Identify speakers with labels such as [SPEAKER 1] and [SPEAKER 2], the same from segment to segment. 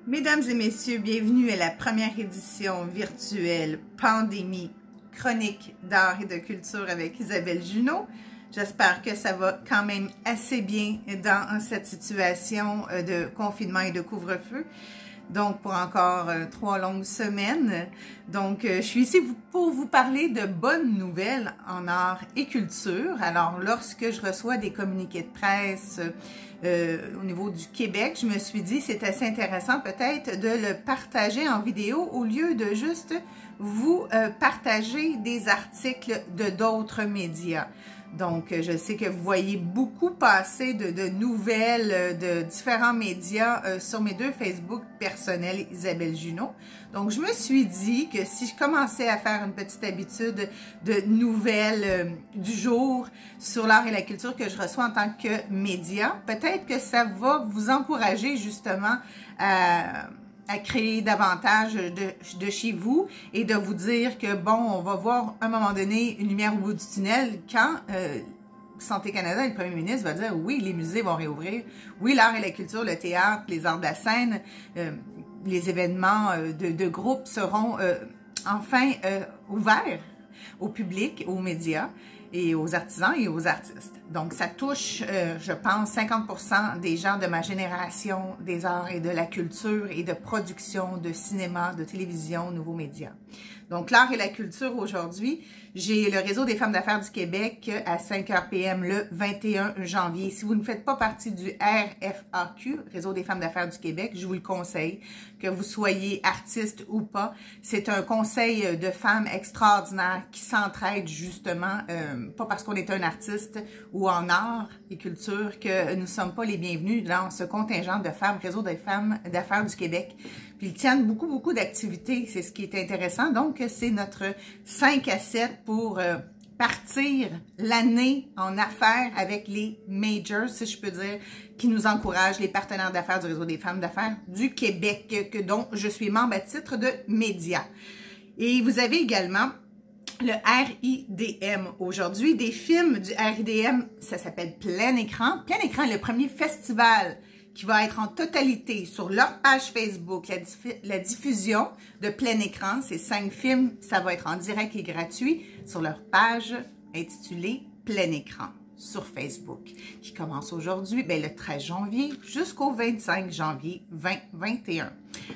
[SPEAKER 1] Mesdames et messieurs, bienvenue à la première édition virtuelle Pandémie, chronique d'art et de culture avec Isabelle Junot. J'espère que ça va quand même assez bien dans cette situation de confinement et de couvre-feu. Donc, pour encore 3 longues semaines. Donc, je suis ici pour vous parler de bonnes nouvelles en art et culture. Alors, lorsque je reçois des communiqués de presse au niveau du Québec, je me suis dit c'est assez intéressant peut-être de le partager en vidéo au lieu de juste vous partager des articles de d'autres médias. Donc, je sais que vous voyez beaucoup passer de nouvelles de différents médias sur mes 2 Facebook personnels, Isabelle Junot. Donc, je me suis dit que si je commençais à faire une petite habitude de nouvelles du jour sur l'art et la culture que je reçois en tant que média, peut-être que ça va vous encourager justement à créer davantage de chez vous et de vous dire que, bon, on va voir à un moment donné une lumière au bout du tunnel quand Santé Canada et le premier ministre va dire oui, les musées vont réouvrir, oui, l'art et la culture, le théâtre, les arts de la scène, les événements de groupe seront enfin ouverts au public, aux médias et aux artisans et aux artistes. Donc, ça touche, je pense, 50% des gens de ma génération des arts et de la culture et de production, de cinéma, de télévision, nouveaux médias. Donc, l'art et la culture aujourd'hui, j'ai le Réseau des femmes d'affaires du Québec à 5h PM le 21 janvier. Si vous ne faites pas partie du RFAQ, Réseau des femmes d'affaires du Québec, je vous le conseille, que vous soyez artiste ou pas. C'est un conseil de femmes extraordinaires qui s'entraident justement, pas parce qu'on est un artiste ou en art et culture que nous ne sommes pas les bienvenus dans ce contingent de femmes, Réseau des femmes d'affaires du Québec. Puis ils tiennent beaucoup d'activités, c'est ce qui est intéressant. Donc, c'est notre 5 à 7 pour partir l'année en affaires avec les majors, si je peux dire, qui nous encouragent, les partenaires d'affaires du Réseau des femmes d'affaires du Québec, dont je suis membre à titre de média. Et vous avez également le RIDM aujourd'hui, des films du RIDM, ça s'appelle Plein Écran. Plein Écran est le premier festival qui va être en totalité sur leur page Facebook, la diffusion de Plein Écran. Ces 5 films, ça va être en direct et gratuit sur leur page intitulée Plein Écran sur Facebook, qui commence aujourd'hui, le 13 janvier jusqu'au 25 janvier 2021.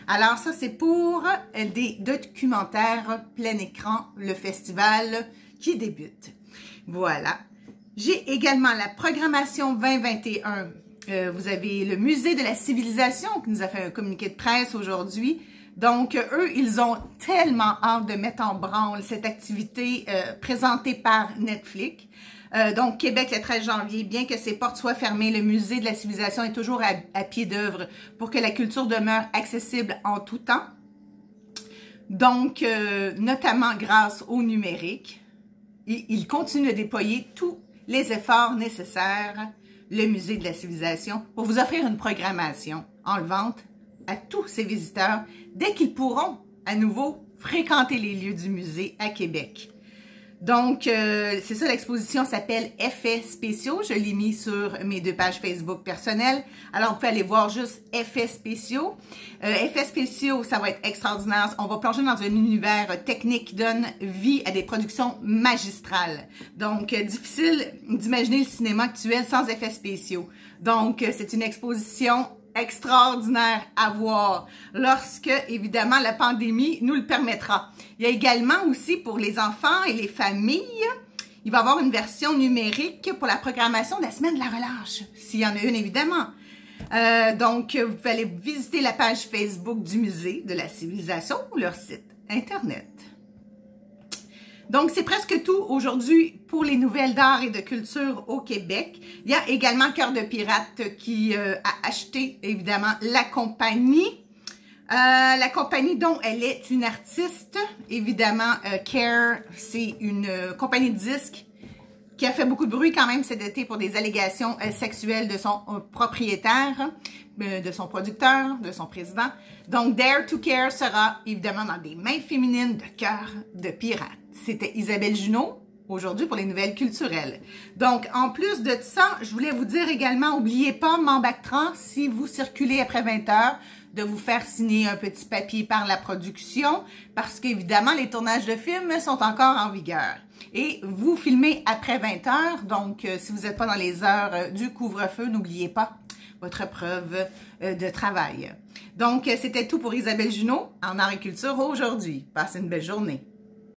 [SPEAKER 1] Alors ça, c'est pour des documentaires Plein Écran, le festival qui débute. Voilà. J'ai également la programmation 2021. Vous avez le Musée de la Civilisation qui nous a fait un communiqué de presse aujourd'hui. Donc, eux, ils ont tellement hâte de mettre en branle cette activité présentée par Netflix. Donc, Québec, le 13 janvier, bien que ses portes soient fermées, le Musée de la Civilisation est toujours à pied d'œuvre pour que la culture demeure accessible en tout temps. Donc, notamment grâce au numérique, il continue de déployer tous les efforts nécessaires, le Musée de la Civilisation, pour vous offrir une programmation en vente à tous ces visiteurs dès qu'ils pourront à nouveau fréquenter les lieux du musée à Québec. Donc, c'est ça, l'exposition s'appelle Effets spéciaux. Je l'ai mis sur mes 2 pages Facebook personnelles. Alors, vous pouvez aller voir juste Effets spéciaux. Effets spéciaux, ça va être extraordinaire. On va plonger dans un univers technique qui donne vie à des productions magistrales. Donc, difficile d'imaginer le cinéma actuel sans effets spéciaux. Donc, c'est une exposition extraordinaire à voir lorsque, évidemment, la pandémie nous le permettra. Il y a également aussi pour les enfants et les familles, il va y avoir une version numérique pour la programmation de la semaine de la relâche, s'il y en a une, évidemment. Donc, vous pouvez aller visiter la page Facebook du Musée de la Civilisation ou leur site Internet. Donc, c'est presque tout aujourd'hui pour les nouvelles d'art et de culture au Québec. Il y a également Cœur de Pirate qui a acheté, évidemment, la compagnie. La compagnie dont elle est une artiste, évidemment, Care, c'est une compagnie de disques qui a fait beaucoup de bruit quand même cet été pour des allégations sexuelles de son propriétaire, de son producteur, de son président. Donc, Dare to Care sera évidemment dans des mains féminines de Cœur de Pirate. C'était Isabelle Junot aujourd'hui pour les nouvelles culturelles. Donc, en plus de ça, je voulais vous dire également, n'oubliez pas, Membactran, si vous circulez après 20 heures, de vous faire signer un petit papier par la production, parce qu'évidemment, les tournages de films sont encore en vigueur. Et vous filmez après 20 heures, donc si vous n'êtes pas dans les heures du couvre-feu, n'oubliez pas votre preuve de travail. Donc, c'était tout pour Isabelle Junot en Art et Culture aujourd'hui. Passez une belle journée.